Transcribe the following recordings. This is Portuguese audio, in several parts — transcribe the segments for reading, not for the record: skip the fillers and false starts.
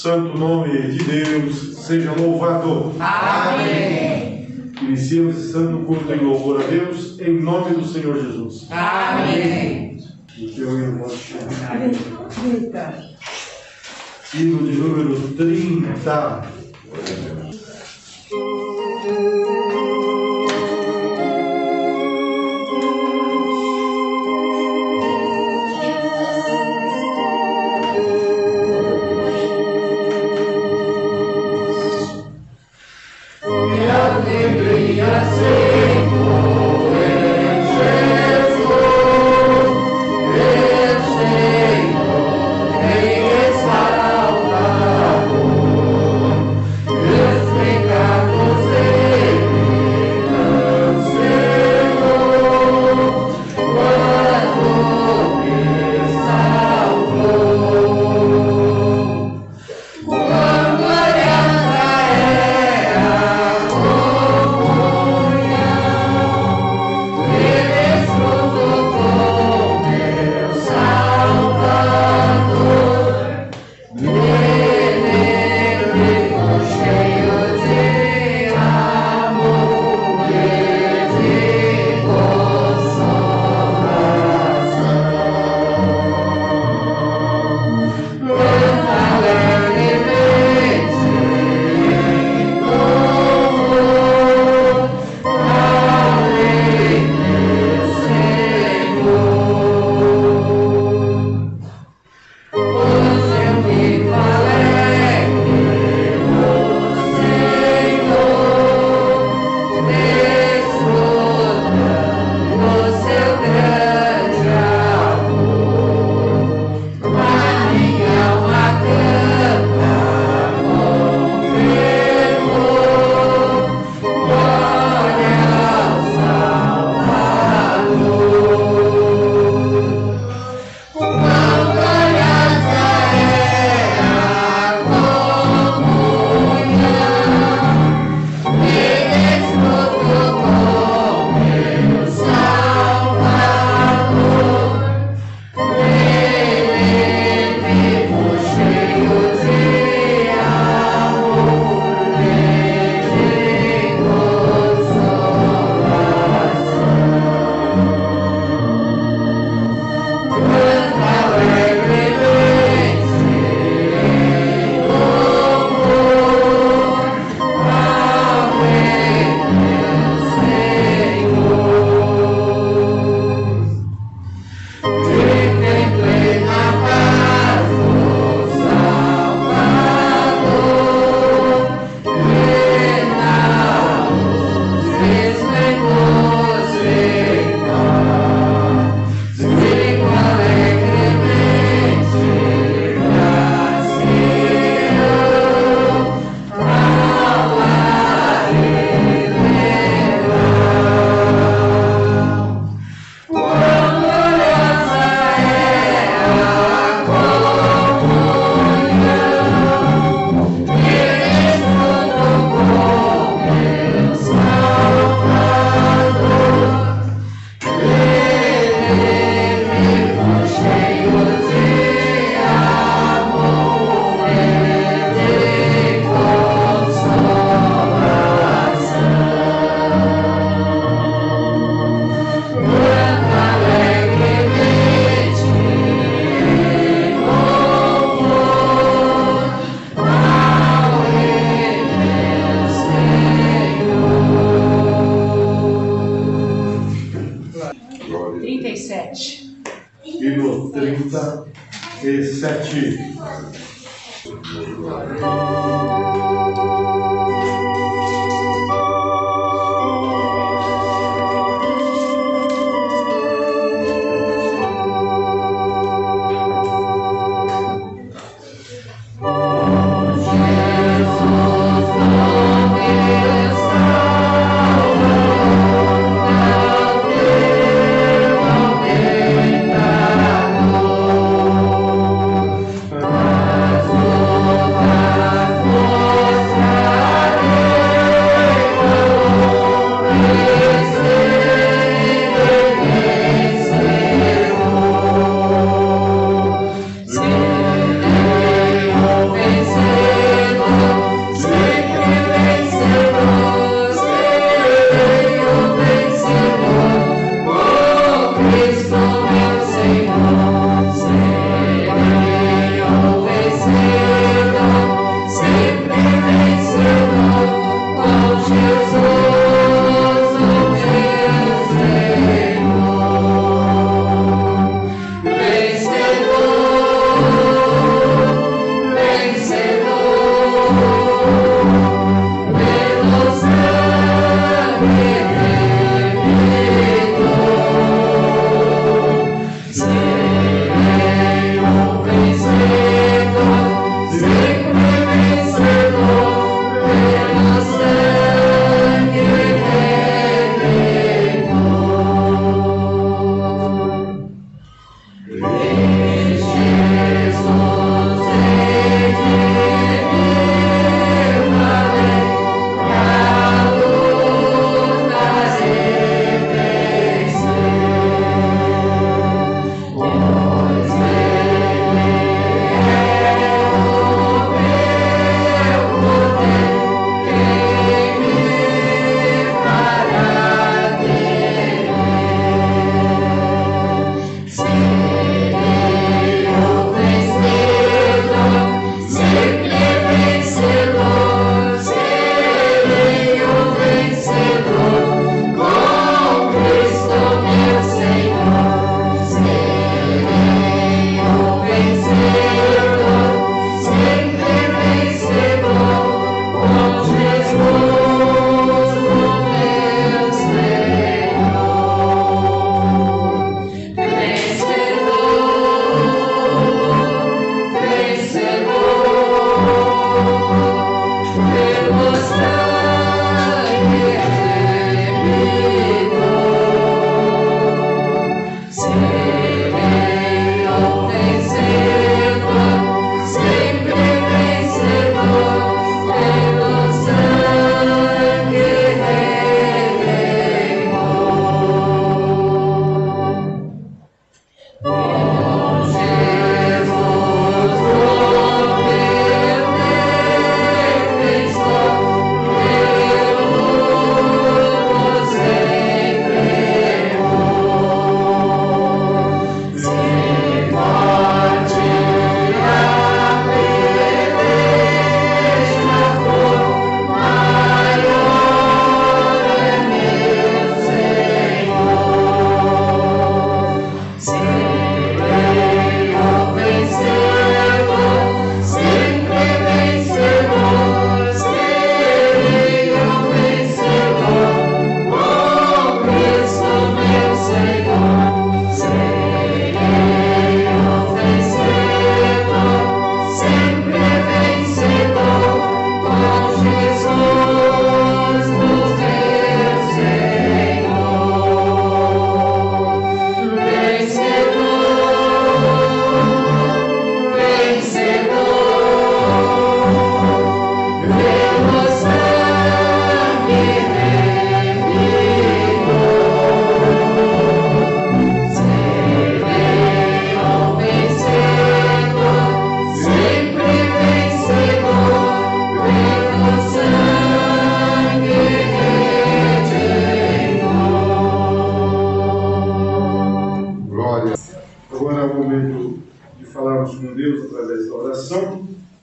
santo nome de Deus seja louvado. Amém. Iniciamos esse santo culto em louvor a Deus, em nome do Senhor Jesus. Amém. O teu irmão hino de número 30. 17.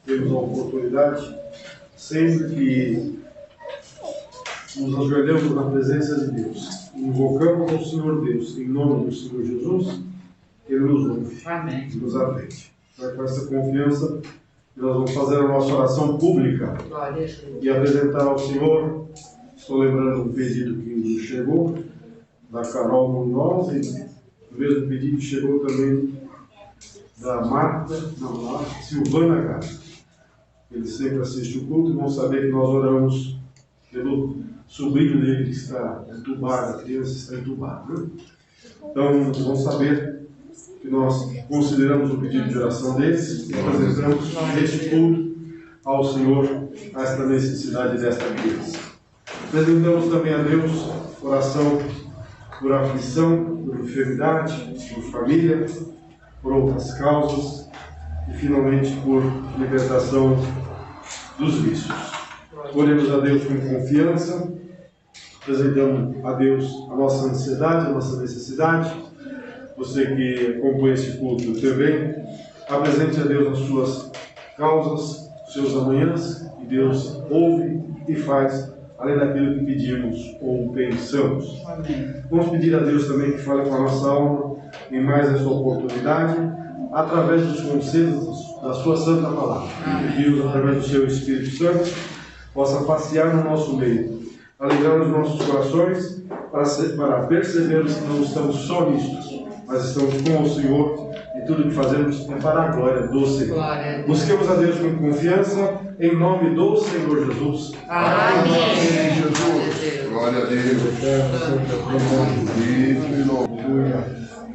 temos a oportunidade, sempre que nos ajoelhamos na presença de Deus, invocamos ao Senhor Deus, em nome do Senhor Jesus, Ele nos ouve e nos atende. É com essa confiança que nós vamos fazer a nossa oração pública e apresentar ao Senhor. Estou lembrando um pedido que chegou da Carol Munhoz, e o mesmo pedido chegou também da Silvana Gás. Eles sempre assistem o culto e vão saber que nós oramos pelo sobrinho dele que está entubado, a criança está entubada. Né? Então, vão saber que nós consideramos o pedido de oração deles e apresentamos este culto ao Senhor, a esta necessidade desta criança. Apresentamos também a Deus oração por aflição, por enfermidade, por família, por outras causas e finalmente por libertação dos vícios. Oremos a Deus com confiança, apresentamos a Deus a nossa ansiedade, a nossa necessidade. Você que acompanha esse culto também, apresente a Deus as suas causas, os seus amanhãs, e Deus ouve e faz além daquilo que pedimos ou pensamos. Amém. Vamos pedir a Deus também que fale com a nossa alma em mais essa oportunidade, através dos conselhos da sua santa palavra. Que Deus, através do seu Espírito Santo, possa passear no nosso meio, alegrar os nossos corações, para percebermos que não estamos só nisto, mas estamos com o Senhor, e tudo que fazemos é para a glória do Senhor. Busquemos a Deus com confiança, em nome do Senhor Jesus. Amém. Jesus. Glória a Deus.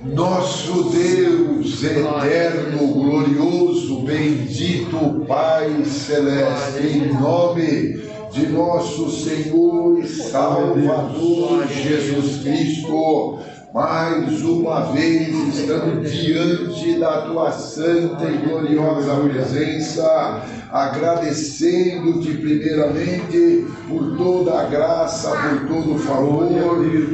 Nosso Deus eterno, glorioso, bendito Pai Celeste, em nome de nosso Senhor e Salvador Jesus Cristo, mais uma vez estamos diante da Tua santa e gloriosa presença, agradecendo-te primeiramente por toda a graça, por todo o favor,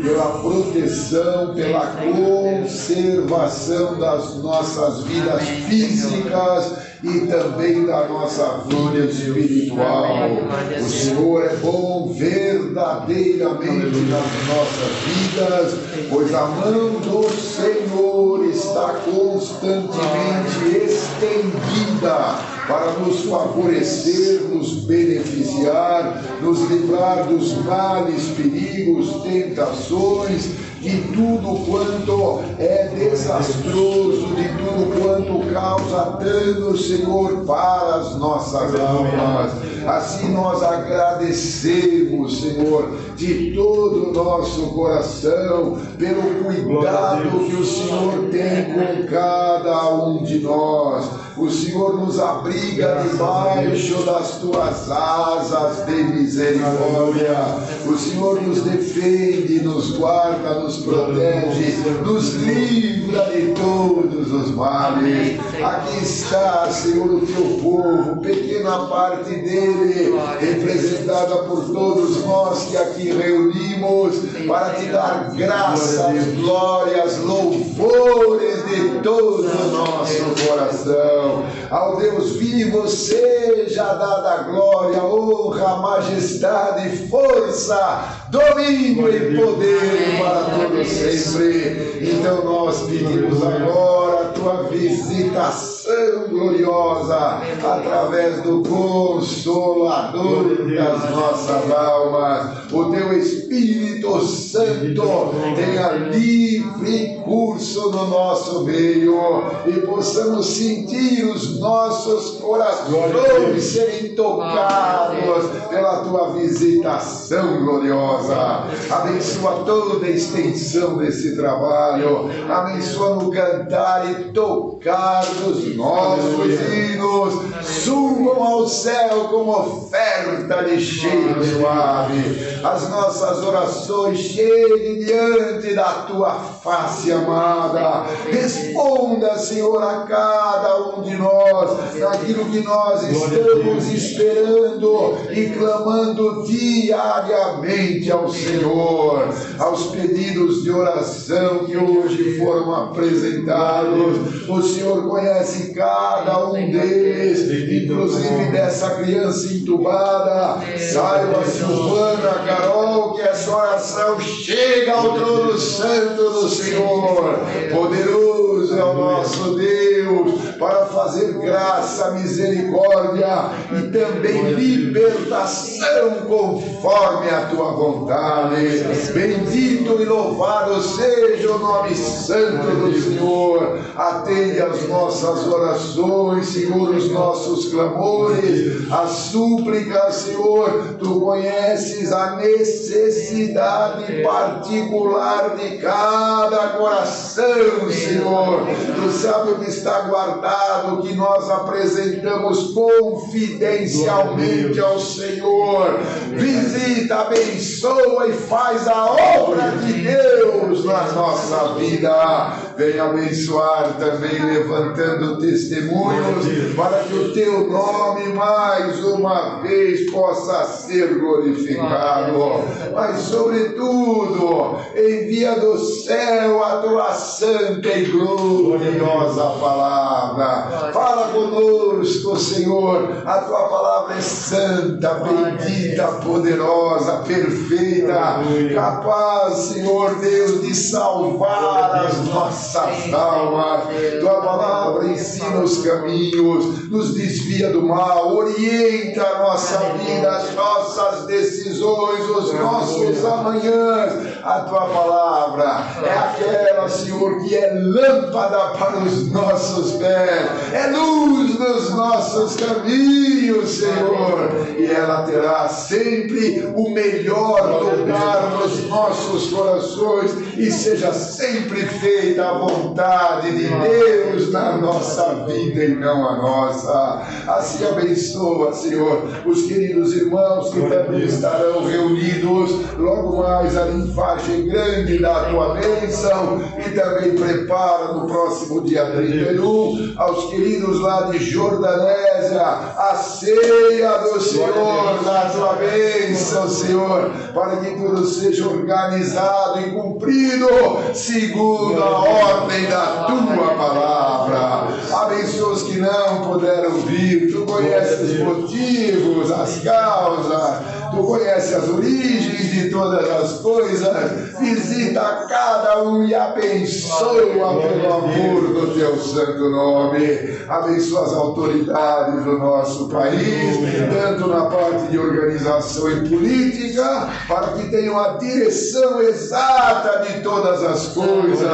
pela proteção, pela conservação das nossas vidas físicas e também da nossa vida espiritual. O Senhor é bom verdadeiramente nas nossas vidas, pois a mão do Senhor está constantemente estendida para nos favorecer, nos beneficiar, nos livrar dos males, perigos, tentações, de tudo quanto é desastroso, de tudo quanto causa dano, Senhor, para as nossas almas. Assim nós agradecemos, Senhor, de todo o nosso coração, pelo cuidado que o Senhor tem com cada um de nós. O Senhor nos abriga debaixo das tuas asas de misericórdia. O Senhor nos defende, nos guarda, nos protege, nos livra de todos os males. Aqui está, Senhor, o teu povo, pequena parte dele, representada por todos nós que aqui reunimos para te dar graças, glórias, louvores de todo o nosso coração. Ao Deus vivo seja dada glória, honra, majestade, força, domínio e poder para todos sempre. Então nós pedimos agora a tua visitação gloriosa através do Consolador das nossas almas. O teu Espírito Santo tenha livre curso no nosso meio e possamos sentir os nossos corações serem tocados pela tua visitação gloriosa. Abençoa toda a extensão desse trabalho, abençoa no cantar e tocar dos nossos hinos, subam ao céu como oferta de cheiro suave. As nossas orações cheguem diante da tua face amada. Responda, Senhor, a cada um de nós naquilo que nós estamos esperando e clamando diariamente ao Senhor, aos pedidos de oração que hoje foram apresentados. O Senhor conhece cada um deles, inclusive dessa criança entubada. Saiba, Silvana, Carol, que essa oração chega ao trono santo do Senhor. Poderoso é o nosso Deus para fazer graça, misericórdia e também libertação conforme a tua vontade. Bendito e louvado seja o nome santo do Senhor. Atende as nossas orações, Senhor, os nossos clamores, as súplicas, Senhor. Tu conheces a necessidade particular de cada coração, Senhor. Tu sabes o que está guardado, que nós apresentamos confidencialmente ao Senhor. Visita, abençoa e faz a obra de Deus na nossa vida. Venha abençoar também, levantando testemunhos, para que o teu nome mais uma vez possa ser glorificado. Mas sobretudo, envia do céu a tua santa e gloriosa palavra. Fala conosco, Senhor. A tua palavra é santa, bendita, poderosa, perfeita, capaz, Senhor Deus, de salvar as nossas almas. Tua palavra ensina os caminhos, nos desvia do mal, orienta a nossa vida, as nossas decisões, os nossos amanhãs. A tua palavra é aquela, Senhor, que é lâmpada para os nossos pés, é luz nos nossos caminhos, Senhor, e ela terá sempre o melhor lugar nos nossos corações, e seja sempre feita a vontade de Deus na nossa vida e não a nossa. Assim abençoa, Senhor, os queridos irmãos que também estarão reunidos logo mais ali em Vargem Grande da tua bênção, e também prepara no próximo dia 31 aos queridos lá de Jordanésia a ceia do Senhor na tua bênção, Senhor, para que tudo seja organizado e cumprido segundo a ordem da tua palavra. Abençoa os que não puderam vir. Tu conheces os motivos, as causas, tu conheces as origens de todas as coisas. Visita cada um e abençoa pelo amor do teu santo nome. Abençoa as autoridades do nosso país, tanto na parte de organização e política, para que tenham a direção exata de todas as coisas.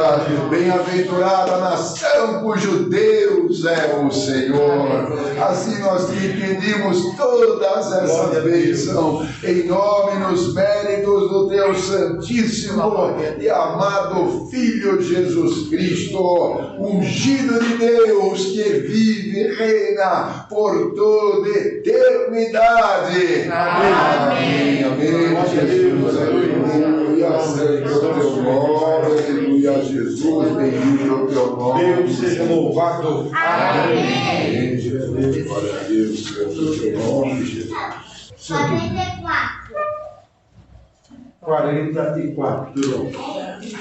Bem-aventurada a nação cujo Deus é o Senhor. Assim nós te pedimos todas essas bênçãos, em nome nos méritos do teu santíssimo e amado Filho Jesus Cristo, ungido de Deus, que vive e reina por toda eternidade. Amém. Amém. Jesus, aleluia. Santo o teu nome, aleluia. Jesus, bendito o teu nome. Deus seja louvado. Amém. Jesus, glória a Deus, santo o teu nome, Jesus. 44. Yes.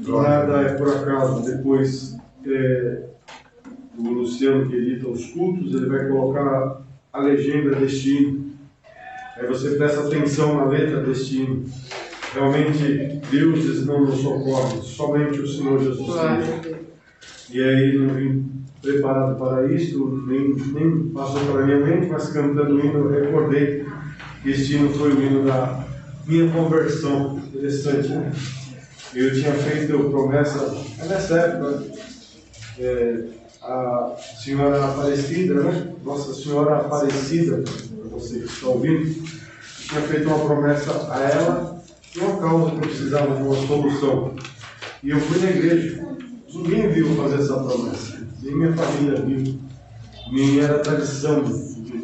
Nada é por acaso. Depois, o Luciano, que edita os cultos, ele vai colocar a legenda destino. Aí você presta atenção na letra destino. Realmente, deuses não nos socorrem, somente o Senhor Jesus Cristo. E aí, não vim preparado para isso, nem passou pela minha mente, mas cantando o hino, eu recordei que este hino foi o hino da minha conversão. Interessante, né? Eu tinha feito promessa, nessa época, a Senhora Aparecida, né? Nossa Senhora Aparecida, para você que está ouvindo, tinha feito uma promessa a ela, de uma causa que eu precisava de uma solução. E eu fui na igreja. Ninguém viu fazer essa promessa, nem minha família viu, nem era tradição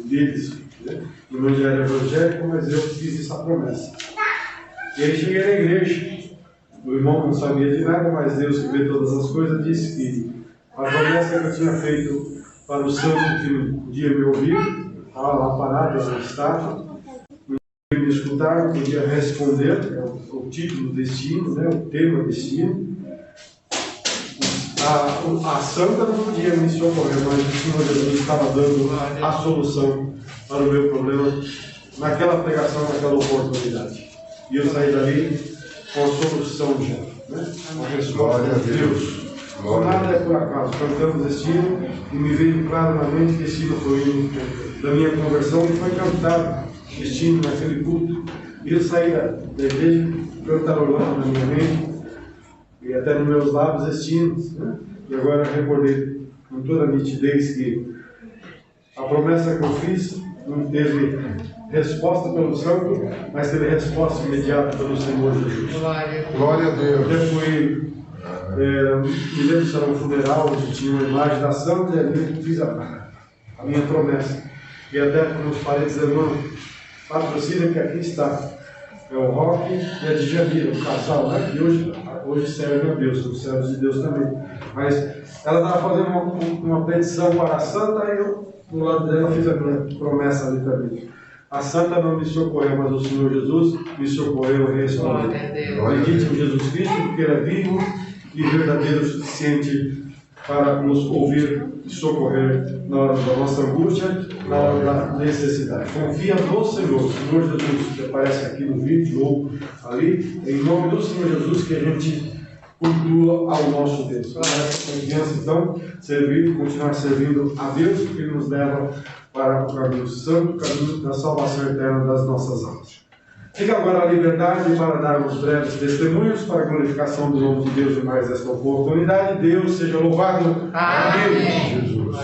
deles, né? Eu não já era evangélico, mas eu fiz essa promessa. E aí cheguei na igreja, o irmão não sabia de nada, mas Deus que vê todas as coisas disse que a promessa que eu tinha feito para o santo que um dia me ouviu, estava lá parado na estátua, não podia me escutar, não podia responder, é o título desse hino, né? O tema desse hino. A santa não podia me socorrer, mas o Senhor Jesus estava dando a solução para o meu problema naquela pregação, naquela oportunidade. E eu saí dali com a solução já, né? Uma resposta de Deus. Nada é por acaso. Cantamos este hino e me veio claro na mente que este hino foi o hino da minha conversão e foi cantado este hino naquele culto. E eu saí da igreja cantarolando na minha mente e até nos meus lábios este hino, né? E agora eu recordei com toda a nitidez que a promessa que eu fiz não teve resposta pelo santo, mas teve resposta imediata pelo Senhor Jesus. Glória a Deus. Eu fui, me lembro se era um funeral onde tinha uma imagem da santa e ali fiz a minha promessa. E até com os parentes da irmã, patrocina que aqui está. É o Roque e a Djamila, o casal, né? Que hoje serve a Deus, os servos de Deus também. Mas ela estava fazendo uma petição para a santa e eu, do lado dela, fiz a minha promessa ali também. A santa não me socorreu, mas o Senhor Jesus me socorreu e respondeu. Acredite em Jesus Cristo, porque Ele é vivo e verdadeiro o suficiente para nos ouvir e socorrer na hora da nossa angústia, na hora da necessidade. Confia no Senhor, Senhor Jesus, que aparece aqui no vídeo ou ali, em nome do Senhor Jesus, que a gente cultua ao nosso Deus. Com essa confiança, então, servir e continuar servindo a Deus, que nos leva para o caminho santo, o caminho da salvação eterna das nossas almas. Fica agora a liberdade para darmos breves testemunhos para a glorificação do nome de Deus e mais esta oportunidade. Deus seja louvado. Amém. Jesus.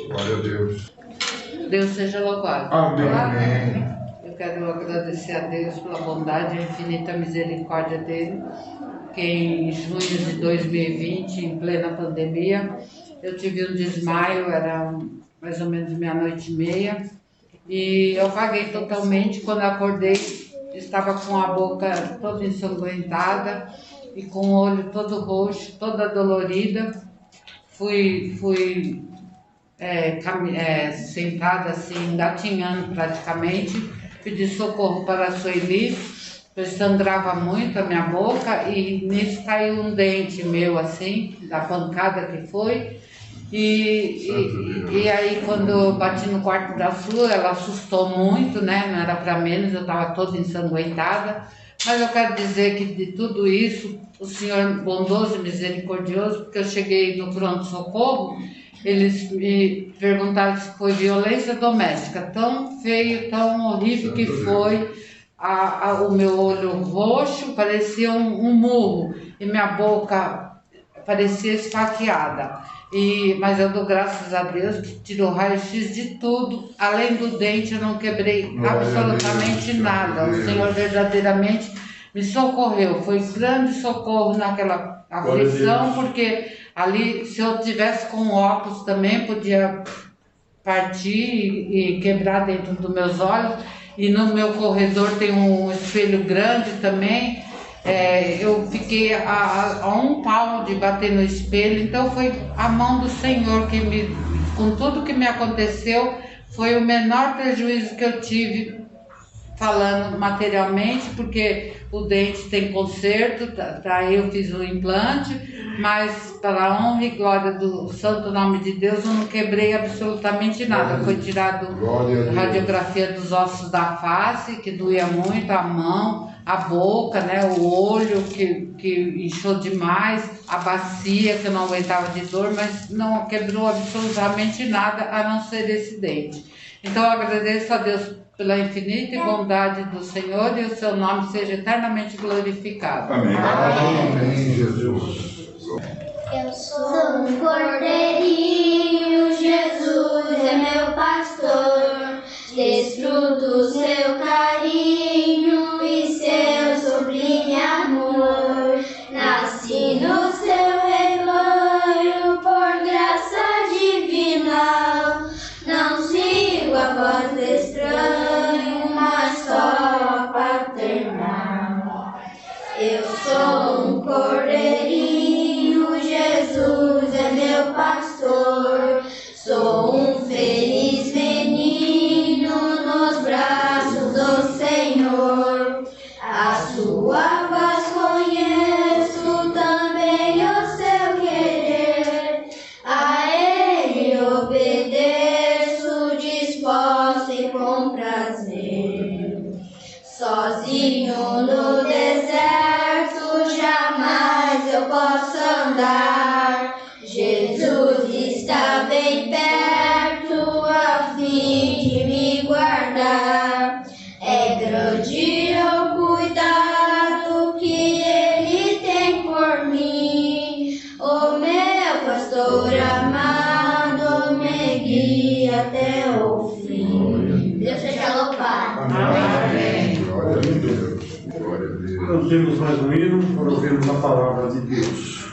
Glória a Deus. Deus seja louvado. Amém. Amém. Eu quero agradecer a Deus pela bondade e infinita misericórdia dele, que em junho de 2020, em plena pandemia, eu tive um desmaio, era mais ou menos 00:30, e eu apaguei totalmente. Quando eu acordei, estava com a boca toda ensanguentada e com o olho todo roxo, toda dolorida. Fui sentada assim, engatinhando praticamente, pedi socorro para a Sueli, pois sangrava muito a minha boca e nisso caiu um dente meu assim, da pancada que foi. E aí quando eu bati no quarto da Su, ela assustou muito, né? Não era para menos, eu estava toda ensanguentada. Mas eu quero dizer que de tudo isso, o Senhor bondoso e misericordioso, porque eu cheguei no pronto-socorro, eles me perguntaram se foi violência doméstica, tão feio, tão horrível que foi. O meu olho roxo parecia um murro e minha boca parecia esfaqueada. Mas eu dou graças a Deus que tirou raio-x de tudo. Além do dente, eu não quebrei absolutamente nada. O Senhor verdadeiramente me socorreu. Foi grande socorro naquela aflição, porque ali, se eu tivesse com óculos também, podia partir e quebrar dentro dos meus olhos. E no meu corredor tem um espelho grande também. Eu fiquei a um palmo de bater no espelho. Então foi a mão do Senhor que com tudo que me aconteceu, foi o menor prejuízo que eu tive falando materialmente, porque o dente tem conserto, daí eu fiz o implante, mas para a honra e glória do santo nome de Deus, eu não quebrei absolutamente nada. Foi tirado a radiografia dos ossos da face, que doía muito, a mão, a boca, né, o olho que inchou demais, a bacia que eu não aguentava de dor, mas não quebrou absolutamente nada a não ser esse dente. Então eu agradeço a Deus pela infinita bondade do Senhor e o seu nome seja eternamente glorificado. Amém. Amém, Jesus. Eu sou um cordeirinho, Jesus é meu pastor, desfruto seu carinho e seu sublime amor. Nasci no seu rebanho por graça divina, não sigo a voz do estranho, mas só a paternal. Eu sou um cordeirinho, Jesus é meu pastor, sou um feliz menino nos braços do Senhor. A sua voz conheço, também o seu querer, a ele obedeço, disposto e com prazer. Sozinho no deserto jamais eu posso andar, Jesus está bem perto a fim de me guardar. É grande o cuidado que ele tem por mim, o meu pastor amado me guia até o fim. Deus seja louvado. Amém. Glória a Deus. Glória a Deus. Nós temos mais um hino para ouvirmos a palavra de Deus.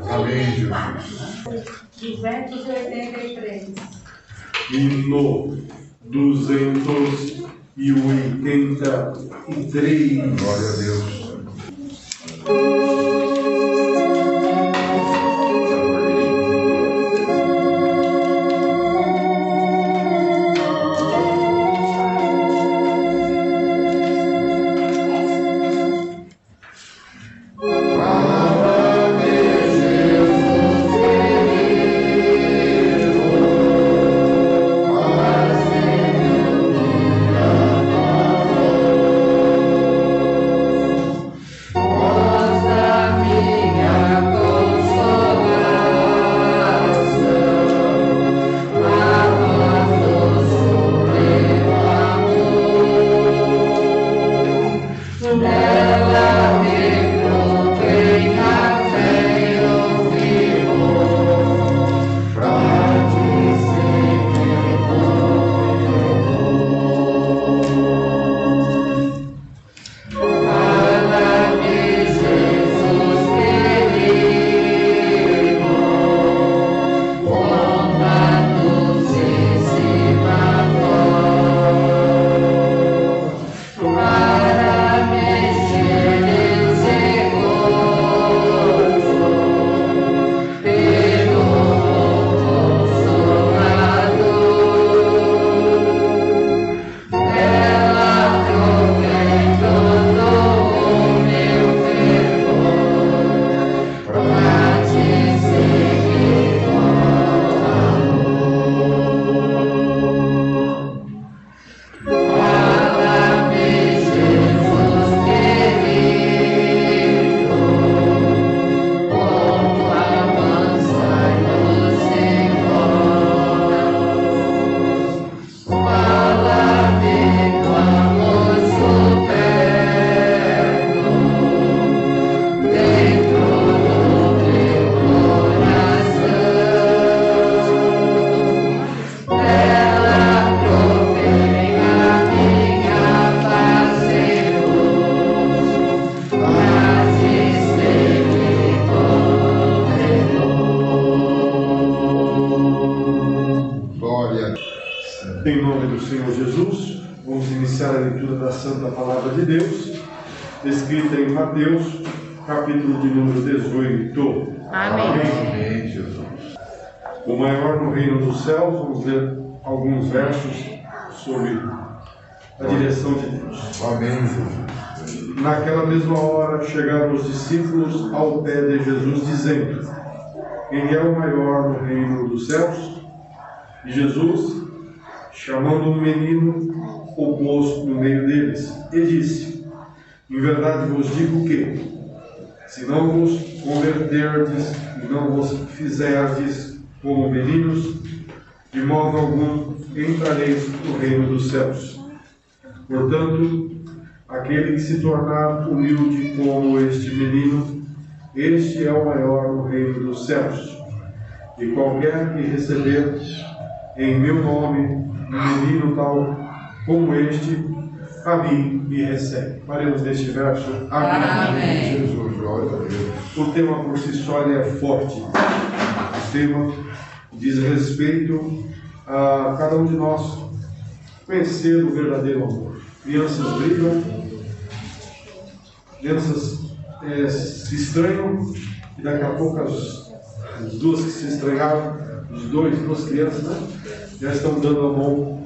Amém, Jesus. 283. Hino 283. Glória a Deus. Em nome do Senhor Jesus, vamos iniciar a leitura da Santa Palavra de Deus, escrita em Mateus, capítulo de número 18. Amém. Amém, Jesus. O maior no reino dos céus, vamos ler alguns versos sobre a direção de Deus. Amém, Jesus. Naquela mesma hora chegaram os discípulos ao pé de Jesus, dizendo: quem é o maior no reino dos céus? E Jesus, chamando um menino, o pôs no meio deles e disse: em verdade vos digo que, se não vos converterdes e não vos fizerdes como meninos, de modo algum entrareis no reino dos céus. Portanto, aquele que se tornar humilde como este menino, este é o maior no reino dos céus. E qualquer que receber em meu nome um menino tal como este, a mim me recebe. Paremos neste verso. Amém. Amém. Jesus, glória a Deus. O tema por si só ele é forte. O tema diz respeito a cada um de nós conhecer o verdadeiro amor. Crianças brigam, crianças se estranham, e daqui a pouco as duas que se estranharam, duas crianças, né, já estão dando a mão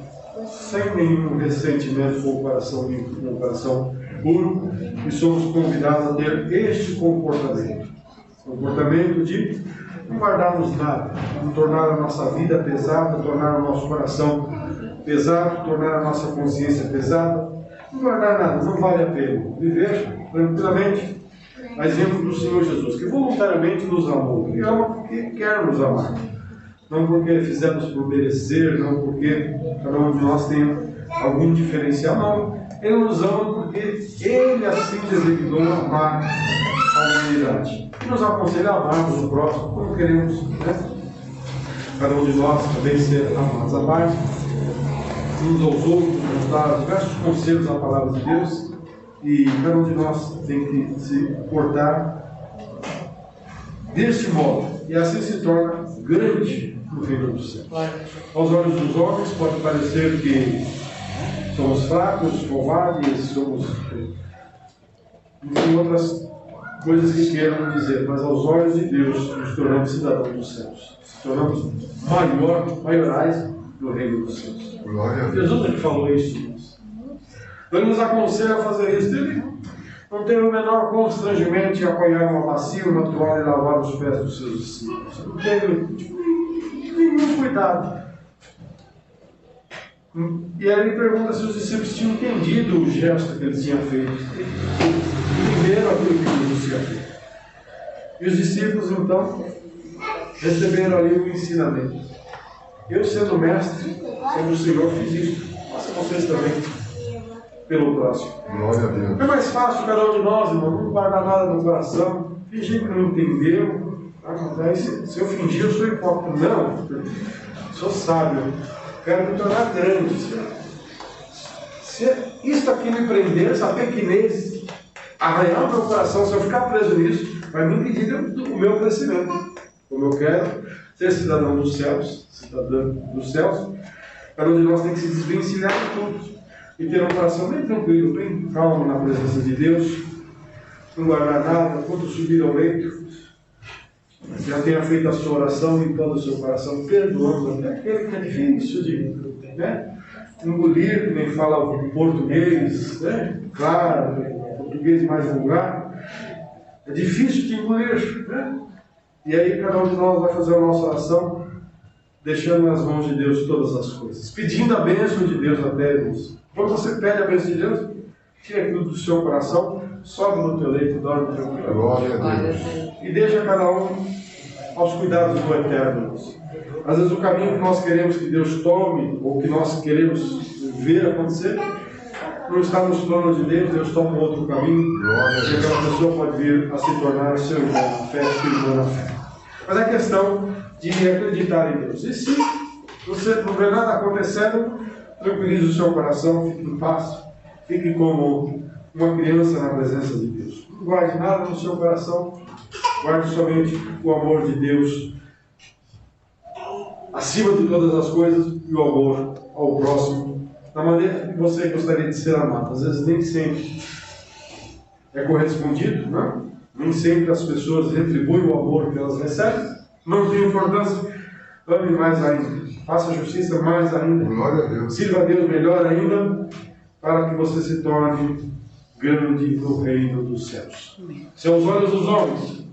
sem nenhum ressentimento, com o coração limpo, com o coração puro, e somos convidados a ter este comportamento de não guardarmos nada, não tornar a nossa vida pesada, tornar o nosso coração pesado, tornar a nossa consciência pesada, não guardar nada, não vale a pena. Viver tranquilamente, a exemplo do Senhor Jesus, que voluntariamente nos amou, e ama porque quer nos amar, não porque fizemos por merecer, não porque cada um de nós tenha algum diferencial, não. Ele nos ama porque Ele assim designou amar a humanidade. E nos aconselha a amarmos o próximo como queremos, né? Cada um de nós também ser amados, amar uns aos outros, nos dar diversos conselhos à palavra de Deus, e cada um de nós tem que se portar deste modo, e assim se torna grande no reino dos céus. Aos olhos dos homens pode parecer que somos fracos, covardes, somos outras coisas que queiram dizer, mas aos olhos de Deus nos tornamos cidadãos dos céus, nos tornamos maiorais do reino dos céus. Glória a Deus. Jesus é que falou isso. Ele nos aconselha a fazer isso. Ele não teve o menor constrangimento em apanhar uma bacia, uma toalha e lavar os pés dos seus discípulos. Não teve nenhum cuidado. E aí ele pergunta se os discípulos tinham entendido o gesto que ele tinha feito. Entenderam aquilo que Jesus tinha feito. E os discípulos, então, receberam ali o ensinamento. Eu, sendo mestre, sendo o Senhor, fiz isso. Faça vocês também, pelo próximo. Glória a Deus. É mais fácil cada um de nós, irmão, não guardar nada no coração, fingir que não entendeu. Aí, se eu fingir, eu sou hipócrita. Não, sou sábio. Quero me tornar grande. Se isso aqui me prender, essa pequenez, arranhar o meu coração, se eu ficar preso nisso, vai me impedir o meu crescimento. Como eu quero ser cidadão dos céus, cada um de nós tem que se desvencilhar de tudo e ter um coração bem tranquilo, bem calmo na presença de Deus, não guardar nada. Quando subir ao leito, já tenha feito a sua oração, limpando o seu coração, perdoando até aquele que é difícil de engolir, que nem fala o português, né? Claro, português mais vulgar, é difícil de engolir, né? E aí cada um de nós vai fazer a nossa oração, deixando nas mãos de Deus todas as coisas, pedindo a bênção de Deus até Deus. Quando você pede a bênção de Deus, tira aquilo do seu coração, sobe no teu leito, dorme tranquilo. Glória a Deus. E deixa cada um aos cuidados do Eterno. Às vezes o caminho que nós queremos que Deus tome, ou que nós queremos ver acontecer, não está nos planos de Deus. Deus toma um outro caminho, e aquela pessoa pode vir a se tornar seu irmão na fé, seu irmão na fé. Mas é questão de acreditar em Deus. E se você não vê nada acontecendo, tranquilize o seu coração, fique em paz, fique como uma criança na presença de Deus. Não guarde nada no seu coração, guarde somente o amor de Deus acima de todas as coisas e o amor ao próximo, da maneira que você gostaria de ser amado. Às vezes nem sempre é correspondido, não? Nem sempre as pessoas retribuem o amor que elas recebem. Não tem importância. Ame mais ainda. Faça justiça mais ainda. Glória a Deus. Sirva a Deus melhor ainda. para que você se torne grande no reino dos céus. Se aos olhos dos homens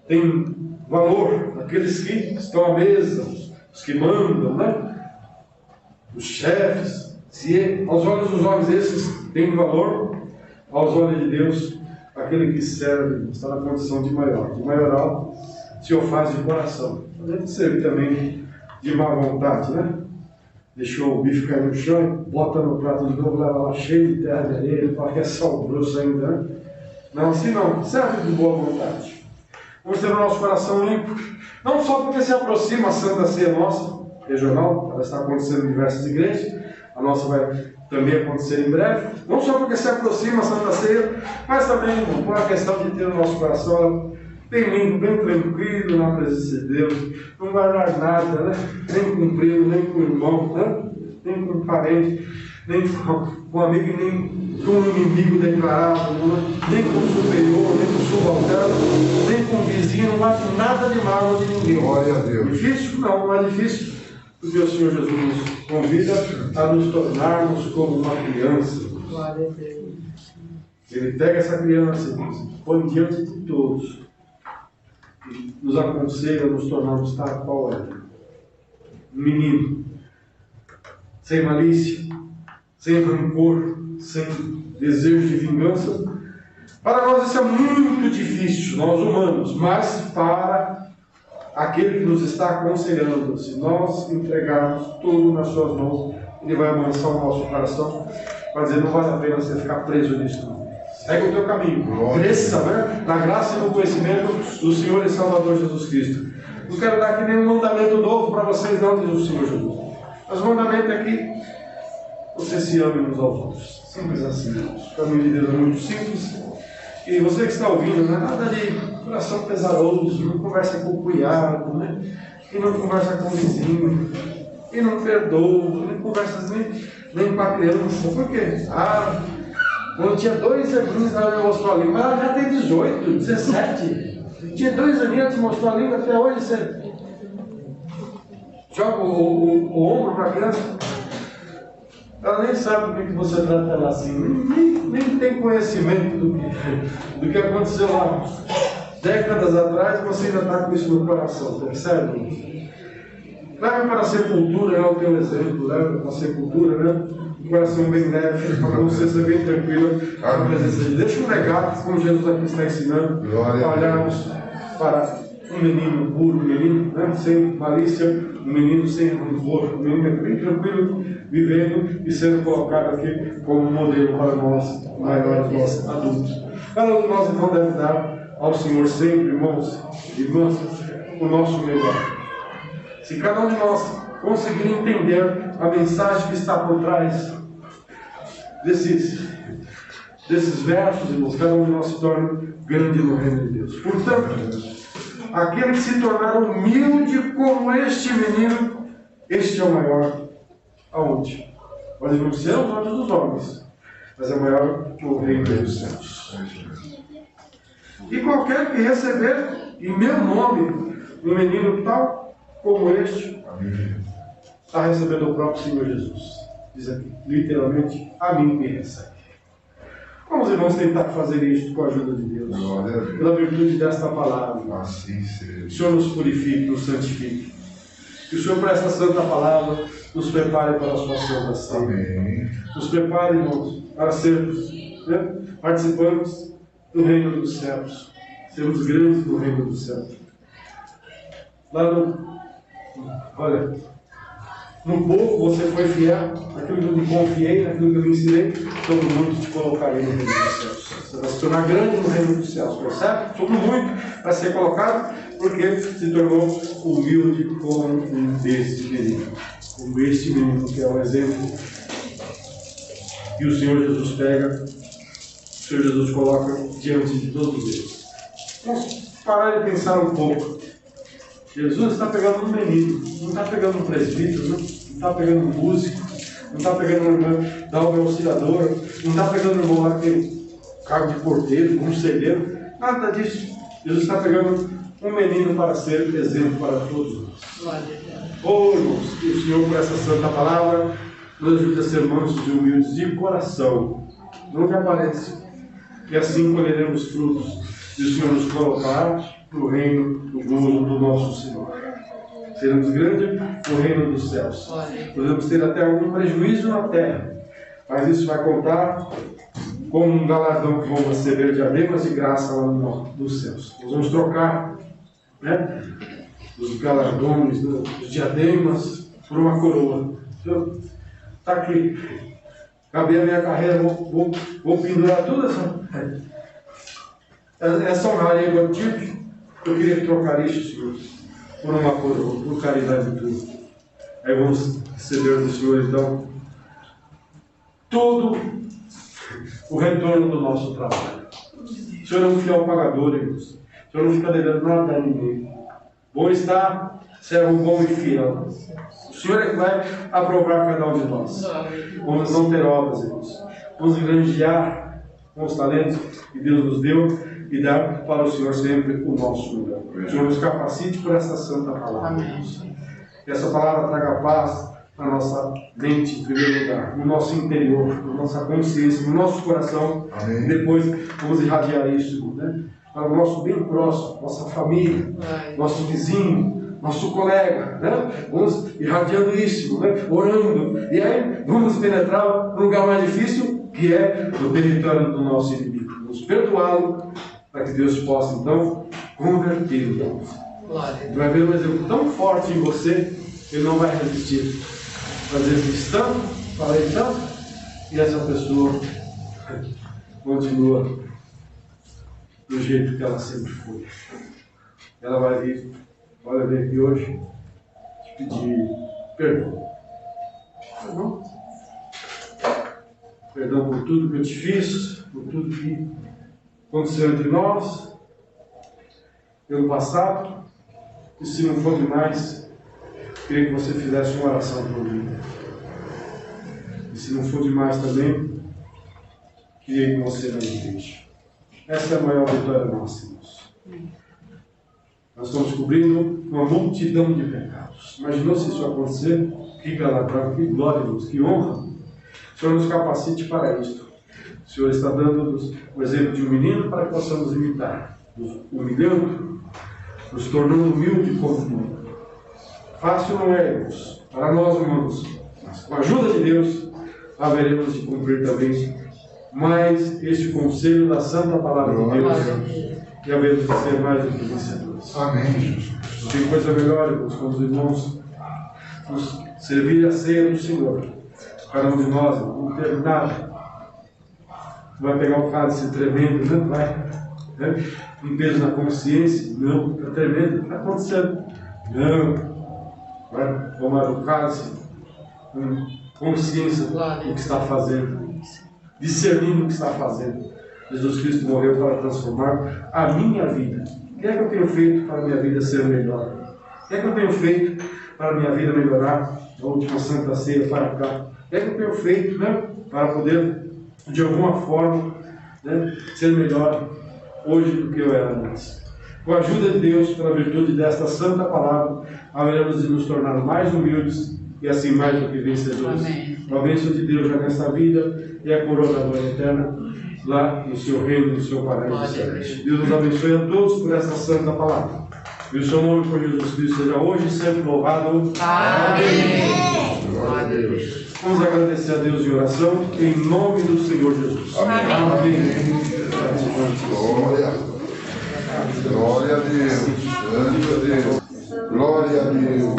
tem valor aqueles que estão à mesa, os que mandam, né? Os chefes, se aos olhos dos homens esses têm valor, aos olhos de Deus, aquele que serve está na condição de maior. De maioral se o faz de coração. A gente serve também de má vontade, né? Deixou o bife cair no chão, bota no prato de novo, leva lá cheio de terra de areia, para que é saboroso ainda, né? Não, assim não, serve de boa vontade. Vamos ter o nosso coração limpo, não só porque se aproxima a Santa Ceia nossa, regional, ela está acontecendo em diversas igrejas, a nossa vai também acontecer em breve, não só porque se aproxima a Santa Ceia, mas também por a questão de ter o nosso coração bem limpo, bem tranquilo na presença de Deus, não guardar nada, né? Nem com o primo, nem com o irmão, né? Nem com o parente, nem com o amigo, nem com o inimigo declarado, né? Nem com o superior, nem com o subalterno, nem com o vizinho, não guarda nada de mal de ninguém. Glória a Deus. Difícil? Não é difícil, porque o Senhor Jesus nos convida a nos tornarmos como uma criança. Glória a Deus. Ele pega essa criança e põe diante de todos. E nos aconselha a nos tornarmos tal qual é. Um menino, sem malícia, sem rancor, sem desejo de vingança. Para nós isso é muito difícil, nós humanos, mas para aquele que nos está aconselhando, se nós entregarmos tudo nas suas mãos, ele vai amansar o nosso coração, vai dizer, não vale a pena você ficar preso nisso não. Segue o teu caminho, cresça, né? Na graça e no conhecimento do Senhor e Salvador Jesus Cristo. Não quero dar aqui nenhum mandamento novo para vocês, não, diz o Senhor Jesus. Mas o mandamento é que vocês se amem uns aos outros. Simples assim. O caminho de Deus é muito simples. E você que está ouvindo, não é nada de coração pesaroso, não conversa com o cunhado, né? E não conversa com o vizinho, e não perdoa, nem conversa nem com a criança. Por quê? Quando tinha 2 aninhos, ela me mostrou a língua, mas ela já tem 18, 17. Tinha 2 aninhos, ela te mostrou a língua, até hoje você joga o ombro para a criança. Ela nem sabe por que você trata ela assim, nem tem conhecimento do que aconteceu lá décadas atrás, você ainda está com isso no coração, percebe? Leve para a sepultura, é o teu exemplo, leve para a sepultura, né? Um coração bem leve, uma consciência bem tranquila, na presença de Deus. Deixa um legado, como Jesus aqui está ensinando, olharmos para um menino puro, um menino, né, sem malícia, um menino sem rancor, um menino bem tranquilo, vivendo e sendo colocado aqui como modelo para nós, maiores nós adultos. Cada um de nós então deve dar ao Senhor sempre, irmãos e irmãs, o nosso melhor. Se cada um de nós conseguir entender a mensagem que está por trás desses versos, irmãos, cada um de nós se torna grande no reino de Deus. Portanto, aquele que se tornar humilde como este menino, este é o maior. Aonde? Pode não ser aos olhos dos homens, mas é maior que o reino dos céus. E qualquer que receber em meu nome um menino tal como este, está recebendo o próprio Senhor Jesus. Diz aqui, literalmente, a mim me recebe. Vamos, irmãos, tentar fazer isto com a ajuda de Deus, pela virtude desta palavra. Assim seja. O Senhor nos purifique, nos santifique. Que o Senhor, por esta santa palavra, nos prepare para a sua santa ceia. Amém. Nos prepare, irmãos, para sermos, né, participantes do reino dos céus. Sermos grandes no reino dos céus. Lá no pouco você foi fiel, naquilo que eu me confiei, naquilo que eu me ensinei, sobre muito te colocarei no reino dos céus. Você vai se tornar grande no reino dos céus, percebe? Sobre muito vai ser colocado, porque se tornou humilde como este menino. Como este menino, que é um exemplo. E o Senhor Jesus pega, o Senhor Jesus coloca diante de todos eles. Vamos parar de pensar um pouco. Jesus está pegando um menino, não está pegando um presbítero, não está pegando um músico, não está pegando um irmão da obra auxiliadora, não está pegando um irmão lá que tem cargo de porteiro, conselheiro, nada disso. Jesus está pegando um menino para ser exemplo para todos nós. Oh, irmãos, que o Senhor, por essa santa palavra, nos ajude a ser mansos e humildes de coração, não de aparência, e assim colheremos frutos, e o Senhor nos colocará para o reino do gozo do nosso Senhor. Seremos grandes no reino dos céus. Podemos ter até algum prejuízo na terra, mas isso vai contar como um galardão que vamos receber de diademas de graça lá nos céus. Nós vamos trocar, né, os galardões, os diademas, por uma coroa. Está aqui. Acabei a minha carreira, vou pendurar tudo essa honraria que eu tive. Eu queria trocar isso, Senhor, por uma coroa, por caridade de tudo. Aí vamos receber do Senhor, então, todo o retorno do nosso trabalho. O Senhor é um fiel pagador, irmãos. O Senhor não fica devendo nada a ninguém. Bom está, servo bom e fiel. O Senhor é que vai aprovar cada um de nós. Vamos não ter obras, irmãos. Vamos granjear com os talentos que Deus nos deu e dar para o Senhor sempre o nosso lugar. O Senhor nos capacite por essa santa palavra. Que essa palavra traga paz na nossa mente, em primeiro lugar, no nosso interior, na nossa consciência, no nosso coração. Amém. E depois vamos irradiar isso, né, para o nosso bem próximo, nossa família, nosso vizinho, nosso colega, né? Vamos irradiando isso, né? Orando, e aí vamos penetrar no lugar mais difícil, que é o território do nosso inimigo. Vamos perdoá-lo, para que Deus possa então convertê-lo. Vai ver um exemplo tão forte em você, ele não vai resistir. Às vezes diz tanto, falei tanto, e essa pessoa continua do jeito que ela sempre foi. Ela vai vir, olha, vem aqui hoje, te pedir perdão. Perdão? Perdão por tudo que eu te fiz, por tudo que aconteceu entre nós, pelo passado, e se não for demais, queria que você fizesse uma oração por mim. E se não for demais também, queria que você não me deixe. Essa é a maior vitória nossa, irmãos. Nós estamos cobrindo uma multidão de pecados. Imaginou se isso acontecer? Que galardão, que glória, Deus, que honra. O Senhor nos capacite para isto. O Senhor está dando o exemplo de um menino para que possamos imitar, nos humilhando, nos tornando humilde como menino. Fácil não é, irmãos, para nós humanos, mas com a ajuda de Deus, haveremos de cumprir também mais este conselho da santa palavra de Deus, e haveremos de ser mais do que vencedores. Amém. Não tem coisa melhor, irmãos, quando os irmãos nos servir a ceia do Senhor. Cada um de nós não ter nada. Vai pegar o cálice tremendo, não vai? Né? Um peso na consciência? Não, está tremendo, o que está acontecendo? Não. Vai tomar o cálice com consciência do que está fazendo, discernindo o que está fazendo. Jesus Cristo morreu para transformar a minha vida. O que é que eu tenho feito para a minha vida ser melhor? O que é que eu tenho feito para a minha vida melhorar? Da última Santa Ceia para cá. O que é que eu tenho feito, né, para poder, de alguma forma, né, ser melhor hoje do que eu era antes? Com a ajuda de Deus, pela virtude desta santa palavra, haveremos de nos tornar mais humildes e assim mais do que vencedores. A bênção de Deus já nesta vida e a coroa da glória eterna lá no seu reino, no seu paraíso celeste. Deus nos abençoe a todos por essa santa palavra. E o seu nome por Jesus Cristo seja hoje e sempre louvado. Amém. Glória a Deus. Vamos agradecer a Deus em oração, em nome do Senhor Jesus. Amém. Amém. Glória a Deus. Santo a Deus. Glória a Deus.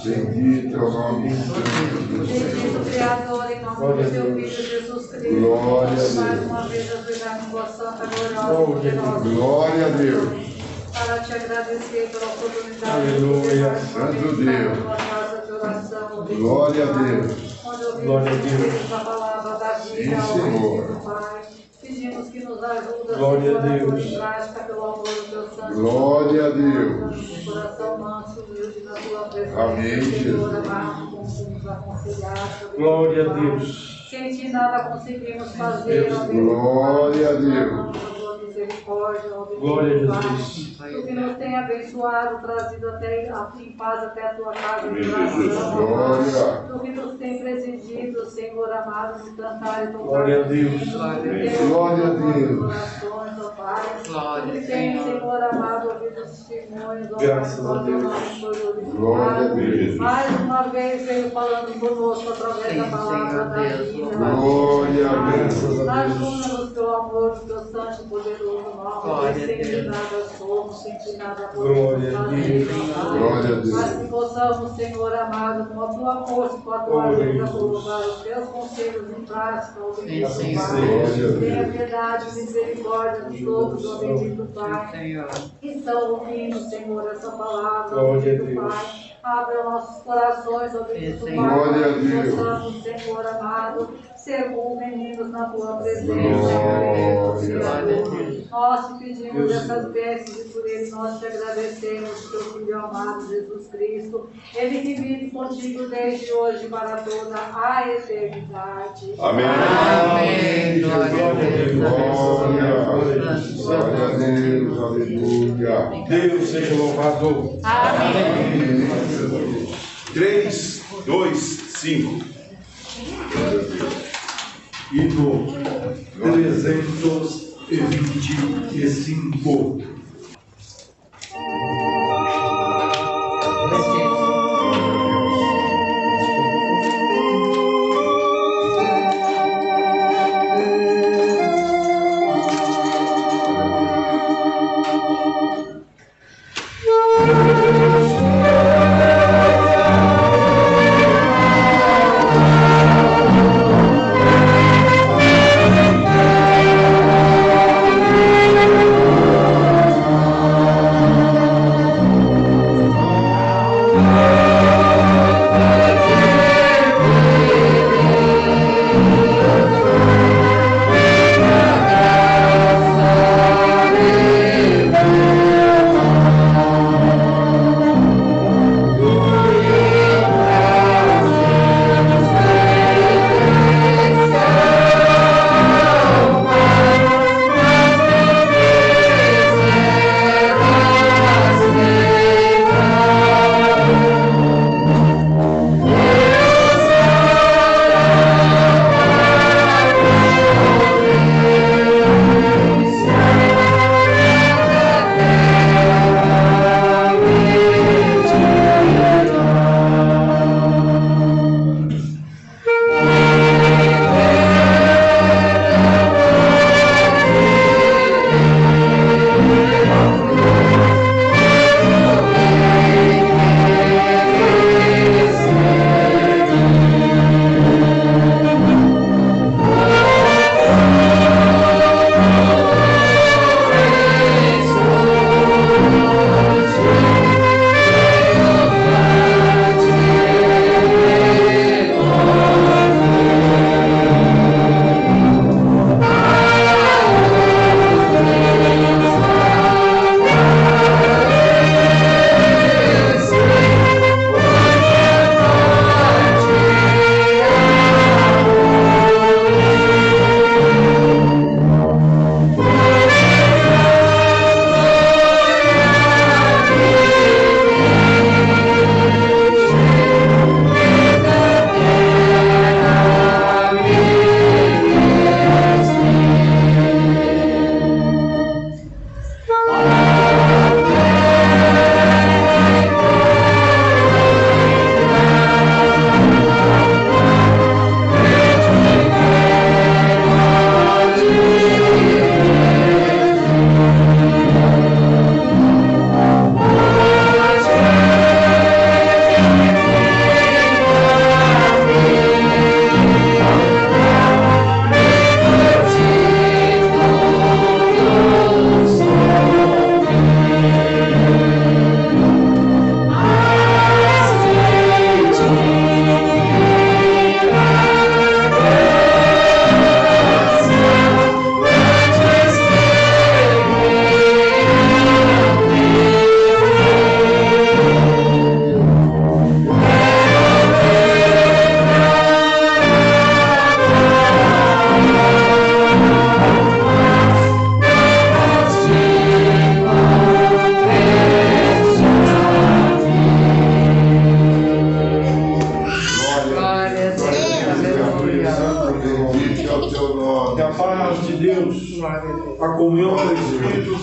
Bendito é o nome do Senhor. Criador, em nome do seu Filho Jesus Cristo. Glória a Deus. Mais uma vez ajoelhar em tua santa, gloriosa e poderosa. Glória a Deus. Para te agradecer pela oportunidade Aleluia. de Santo Deus. tua casa de oração. Glória a Deus. Onde ouvimos Glória a Deus. a palavra da vida, Sim, Senhor. ao Pai. Pedimos que nos ajude Glória a Deus. em prática pelo amor do teu santo. Glória a Deus. Um coração manso, humilde na tua presença. Amém, Jesus. Amado, como nos aconselhar. Glória a Deus. Sem ti nada conseguimos fazer. Deus. Ó Deus. Glória a Deus. Amamos a tua misericórdia, ó Glória a bendito Pai. Jesus. Tu que nos tem abençoado, trazido até em paz até a tua casa de Glória. oração. Tu que nos tem presidido, Senhor amado, no cantar e tocar. Glória a Deus. Glória a Deus. Orações, ó Pai. Glória, Tu que tem, Senhor. Senhor amado, ouvido os testemunhos, ó Graças Pai, a Deus. teu nome foi glorificado. Glória a Deus. Mais uma vez veio falando conosco através Sim, da palavra Senhor da Deus. vida. Glória a Deus. Graças a Deus. Ajuda-nos pelo amor do teu santo e poderoso nome. Glória a Sem ti Deus. nada somos, sem ti nada Glória podemos a fazer. Deus. Glória a Deus. Mas que possamos, Senhor amado, com a tua força, com a tua Glória a ajuda, Deus. colocar os teus conselhos em prática, ó bendito Sim, Pai. Glória a Deus. Tenha piedade e misericórdia de todos, ó bendito Pai. Senhor. Que estão ouvindo, Senhor, essa palavra, ó Glória a bendito Deus. Pai. Abra nossos corações, ó bendito Sim, Pai. Glória a Que Deus. possamos, Senhor amado, ser como meninos na tua presença. Glória a Deus. Nós te pedimos essas bênçãos e por ele nós te agradecemos, teu Filho amado Jesus Cristo. Ele que vive contigo desde hoje para toda a eternidade. Amém. Amém. Glória a Deus. Glória. Glória a Deus. Aleluia. Deus seja louvado. Amém. 3, 2, 5. Hino 325.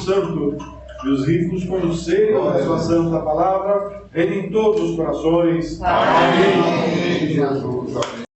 Santo. E os ricos, quando ceiam a sua santa palavra, reinem todos os corações. Amém. Jesus, amém.